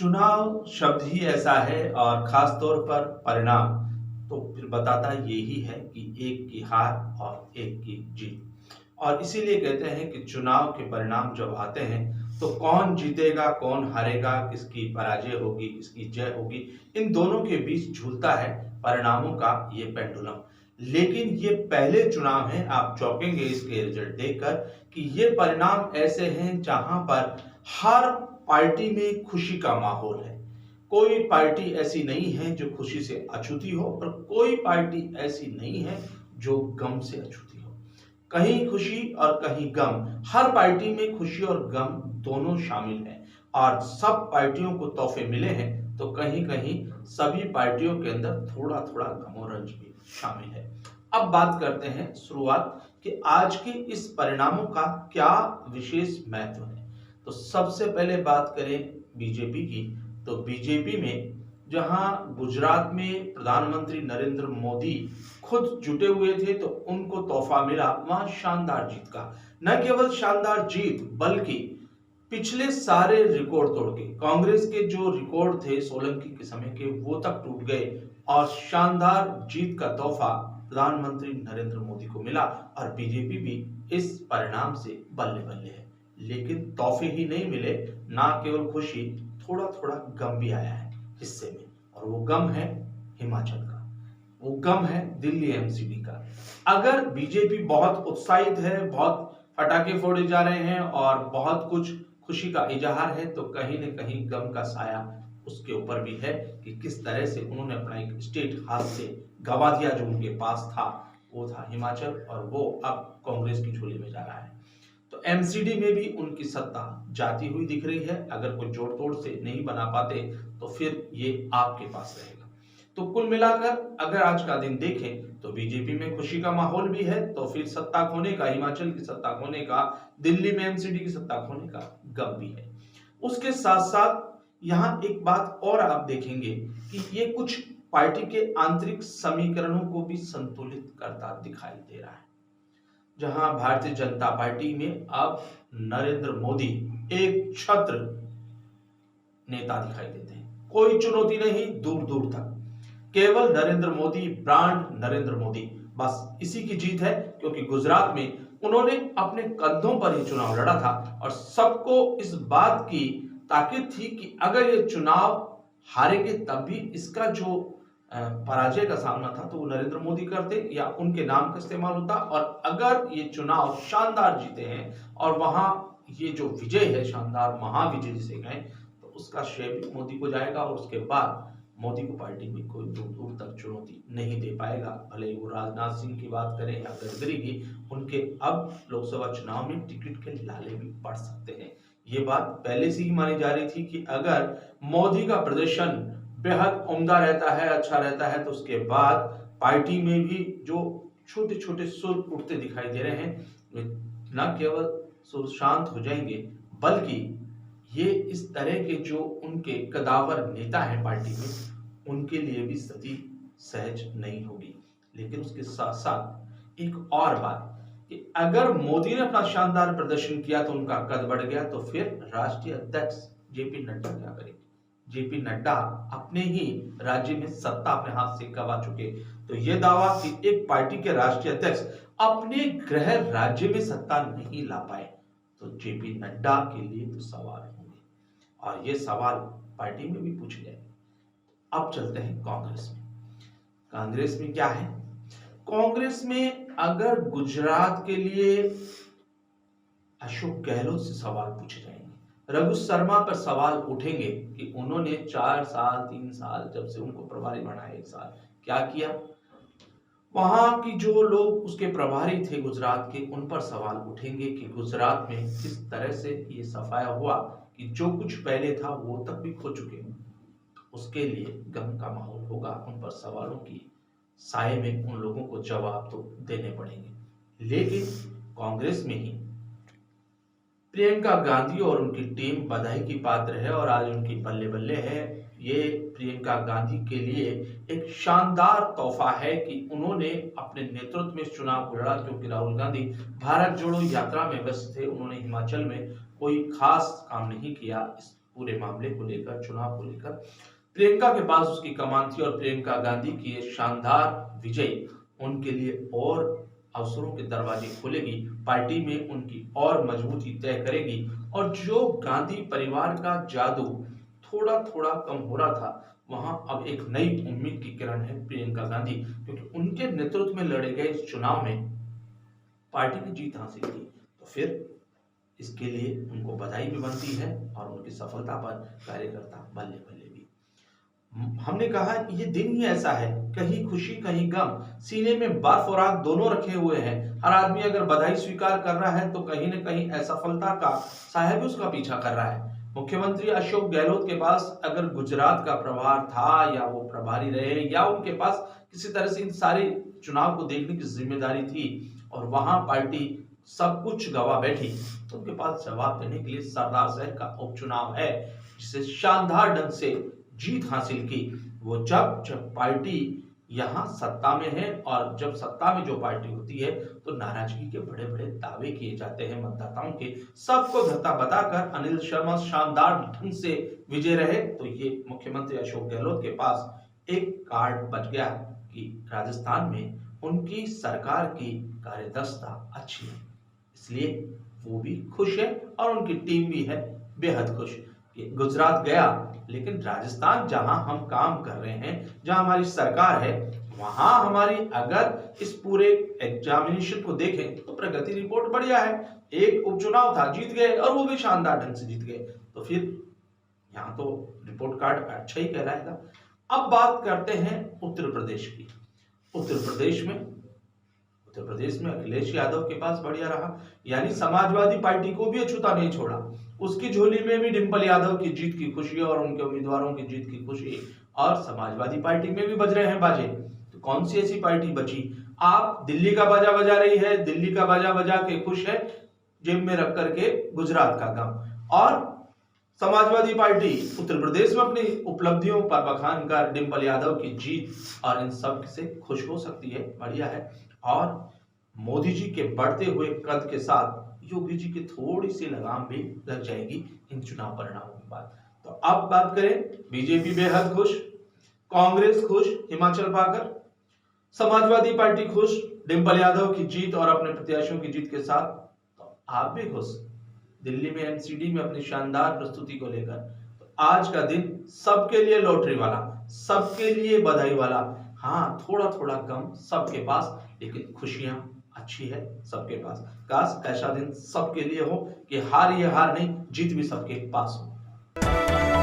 चुनाव शब्द ही ऐसा है और खास तौर पर परिणाम तो फिर बताता यही है कि एक की हार और एक की जीत। और इसीलिए कहते हैं कि चुनाव के परिणाम जब आते हैं तो कौन जीतेगा कौन हारेगा, किसकी पराजय होगी किसकी जय होगी, इन दोनों के बीच झूलता है परिणामों का ये पेंडुलम। लेकिन ये पहले चुनाव हैं, आप चौंकेंगे इसके रिजल्ट देखकर कि ये परिणाम ऐसे हैं जहां पर हर पार्टी में खुशी का माहौल है। कोई पार्टी ऐसी नहीं है जो खुशी से अछूती हो और कोई पार्टी ऐसी नहीं है जो गम से अछूती हो। कहीं खुशी और कहीं गम, हर पार्टी में खुशी और गम दोनों शामिल हैं और सब पार्टियों को तोहफे मिले हैं तो कहीं कहीं सभी पार्टियों के अंदर थोड़ा थोड़ा गम और रंज भी शामिल है। अब बात करते हैं शुरुआत कि आज के इस परिणामों का क्या विशेष महत्व है। तो सबसे पहले बात करें बीजेपी की, तो बीजेपी में जहां गुजरात में प्रधानमंत्री नरेंद्र मोदी खुद जुटे हुए थे तो उनको तोहफा मिला वहां शानदार जीत का। न केवल शानदार जीत बल्कि पिछले सारे रिकॉर्ड तोड़ के, कांग्रेस के जो रिकॉर्ड थे सोलंकी के समय के वो तक टूट गए और शानदार जीत का तोहफा प्रधानमंत्री नरेंद्र मोदी को मिला और बीजेपी भी इस परिणाम से बल्ले बल्ले है। लेकिन तोहफे ही नहीं मिले, ना केवल खुशी, थोड़ा थोड़ा गम भी आया है हिस्से में और वो गम है हिमाचल का, वो गम है दिल्ली एमसीडी का। अगर बीजेपी बहुत उत्साहित है, बहुत फटाके फोड़े जा रहे हैं और बहुत कुछ खुशी का इजहार है तो कहीं न कहीं गम का साया उसके ऊपर भी है कि किस तरह से उन्होंने अपना एक स्टेट हाथ से गवा दिया जो उनके पास था, वो था हिमाचल और वो अब कांग्रेस की झोली में जा रहा है। तो एमसीडी में भी उनकी सत्ता जाती हुई दिख रही है। अगर कोई जोड़ तोड़ से नहीं बना पाते तो फिर ये आपके पास रहेगा। तो कुल मिलाकर अगर आज का दिन देखें तो बीजेपी में खुशी का माहौल भी है तो फिर सत्ता खोने का, हिमाचल की सत्ता खोने का, दिल्ली में एमसीडी की सत्ता खोने का गम भी है। उसके साथ साथ यहाँ एक बात और आप देखेंगे कि ये कुछ पार्टी के आंतरिक समीकरणों को भी संतुलित करता दिखाई दे रहा है। जहां भारतीय जनता पार्टी में अब नरेंद्र मोदी एक छत्र नेता दिखाई देते हैं, कोई चुनौती नहीं दूर दूर तक, केवल नरेंद्र मोदी, ब्रांड नरेंद्र मोदी, बस इसी की जीत है क्योंकि गुजरात में उन्होंने अपने कंधों पर ही चुनाव लड़ा था और सबको इस बात की ताकीद थी कि अगर ये चुनाव हारेंगे तब भी इसका जो पराजय का सामना था तो वो नरेंद्र मोदी करते या उनके नाम का इस्तेमाल होता। और अगर ये चुनाव शानदार जीते हैं और वहां ये जो विजय है, शानदार महाविजय जिसे कहें, तो उसका श्रेय भी मोदी को जाएगा और उसके बाद मोदी को पार्टी में कोई दूर दूर तक चुनौती नहीं दे पाएगा। भले वो राजनाथ सिंह की बात करें या गडकरी की, उनके अब लोकसभा चुनाव में टिकट के लाले भी पड़ सकते हैं। ये बात पहले से ही मानी जा रही थी कि अगर मोदी का प्रदर्शन बेहद उम्दा रहता है, अच्छा रहता है, तो उसके बाद पार्टी में भी जो छोटे छोटे सुर उठते दिखाई दे रहे हैं, न केवल सुर शांत हो जाएंगे बल्कि ये इस तरह के जो उनके कदावर नेता हैं पार्टी में, उनके लिए भी स्थिति सहज नहीं होगी। लेकिन उसके साथ साथ एक और बात कि अगर मोदी ने अपना शानदार प्रदर्शन किया तो उनका कद बढ़ गया, तो फिर राष्ट्रीय अध्यक्ष जेपी नड्डा क्या करेंगे? जेपी नड्डा अपने ही राज्य में सत्ता अपने हाथ से गवा चुके, तो यह दावा कि एक पार्टी के राष्ट्रीय अध्यक्ष अपने गृह राज्य में सत्ता नहीं ला पाए तो जेपी नड्डा के लिए तो सवाल होंगे और ये सवाल पार्टी में भी पूछे जाएंगे। अब चलते हैं कांग्रेस में। कांग्रेस में क्या है? कांग्रेस में अगर गुजरात के लिए अशोक गहलोत से सवाल पूछे जाएंगे, रघु शर्मा पर सवाल उठेंगे कि उन्होंने 4 साल 3 साल जब से उनको प्रभारी बनाया, 1 साल क्या किया, वहां की जो लोग उसके प्रभारी थे गुजरात के, उन पर सवाल उठेंगे कि गुजरात में किस तरह से ये सफाया हुआ कि जो कुछ पहले था वो तक भी खो चुके हैं। उसके लिए गम का माहौल होगा, उन पर सवालों की साए में उन लोगों को जवाब तो देने पड़ेंगे। लेकिन कांग्रेस में ही प्रियंका गांधी और उनकी टीम बधाई की पात्र है और आज उनकी बल्ले बल्ले है। ये प्रियंका गांधी के लिए एक शानदार तोहफा है कि उन्होंने अपने नेतृत्व में इस चुनाव को लड़ा, क्योंकि राहुल गांधी भारत जोड़ो यात्रा में व्यस्त थे, उन्होंने हिमाचल में कोई खास काम नहीं किया इस पूरे मामले को लेकर, चुनाव को लेकर। प्रियंका के पास उसकी कमान थी और प्रियंका गांधी की ये शानदार विजय उनके लिए और अवसरों के दरवाजे खोलेगी, पार्टी में उनकी और मजबूती तय करेगी। और जो गांधी परिवार का जादू थोड़ा थोड़ा कम हो रहा था, वहां अब एक नई उम्मीद की किरण है प्रियंका गांधी, क्योंकि उनके नेतृत्व में लड़े गए इस चुनाव में पार्टी ने जीत हासिल की। तो फिर इसके लिए उनको बधाई भी बनती है और उनकी सफलता पर कार्यकर्ता बल्ले बल्ले भी। हमने कहा ये दिन ही ऐसा है, कहीं खुशी कहीं गम, सीने में बर्फ और आग दोनों रखे हुए हैं। हर आदमी अगर बधाई स्वीकार कर रहा है तो कहीं न कहीं असफलता का साया भी उसका पीछा कर रहा है। मुख्यमंत्री अशोक गहलोत के पास अगर गुजरात का प्रभार था, या वो प्रभारी रहे, या उनके पास किसी तरह से इन सारे चुनाव को देखने की जिम्मेदारी थी और वहां पार्टी सब कुछ गवा बैठी, तो उनके पास जवाब देने के लिए सरदार शहर का उपचुनाव है, जिसे शानदार ढंग से जीत हासिल की। वो जब पार्टी यहाँ सत्ता में है, और जब सत्ता में जो पार्टी होती है तो नाराजगी के बड़े बड़े दावे किए जाते हैं मतदाताओं के। सबको धता बताकर अनिल शर्मा शानदार ढंग से विजय रहे। तो ये मुख्यमंत्री अशोक गहलोत के पास एक कार्ड बच गया कि राजस्थान में उनकी सरकार की कार्यदक्षता अच्छी है, इसलिए वो भी खुश है और उनकी टीम भी है बेहद खुश। गुजरात गया, लेकिन राजस्थान जहां हम काम कर रहे हैं, जहां हमारी सरकार है, वहां हमारी अगर इस पूरे एग्जामिनेशन को देखें तो प्रगति रिपोर्ट बढ़िया है। एक उपचुनाव था, जीत गए, और वो भी शानदार ढंग से जीत गए, तो फिर यहाँ तो रिपोर्ट कार्ड अच्छा ही कहलाएगा। अब बात करते हैं उत्तर प्रदेश की। उत्तर प्रदेश में अखिलेश यादव के पास बढ़िया रहा, यानी समाजवादी पार्टी को भी अछूता नहीं छोड़ा। उसकी झोली में भी डिंपल यादव की जीत की खुशी और उनके उम्मीदवारों की जीत की खुशी, और समाजवादी पार्टी में भी बज रहे हैं बाजे। तो कौन सी ऐसी पार्टी बची? आप दिल्ली का बाजा बजा रही है, दिल्ली का बाजा बजा के खुश है, जेब में रख करके गुजरात का गम। और समाजवादी पार्टी उत्तर प्रदेश में अपनी उपलब्धियों पर बखान कर डिंपल यादव की जीत और इन सब से खुश हो सकती है, बढ़िया है। और मोदी जी के बढ़ते हुए कद के साथ योगी जी की थोड़ी सी लगाम भी लग जाएगी इन चुनाव परिणामों के बाद। तो अब बात करें, बीजेपी बेहद खुश, कांग्रेस खुश हिमाचल पाकर, समाजवादी पार्टी खुश डिंपल यादव की जीत और अपने प्रत्याशियों की जीत के साथ। तो आप भी खुश दिल्ली में एमसीडी में अपनी शानदार प्रस्तुति को लेकर। तो आज का दिन सबके लिए लॉटरी वाला, सबके लिए बधाई वाला। हाँ, थोड़ा थोड़ा कम सबके पास, लेकिन खुशियां अच्छी है सबके पास। काश ऐसा दिन सबके लिए हो कि हार ये हार नहीं, जीत भी सबके पास हो।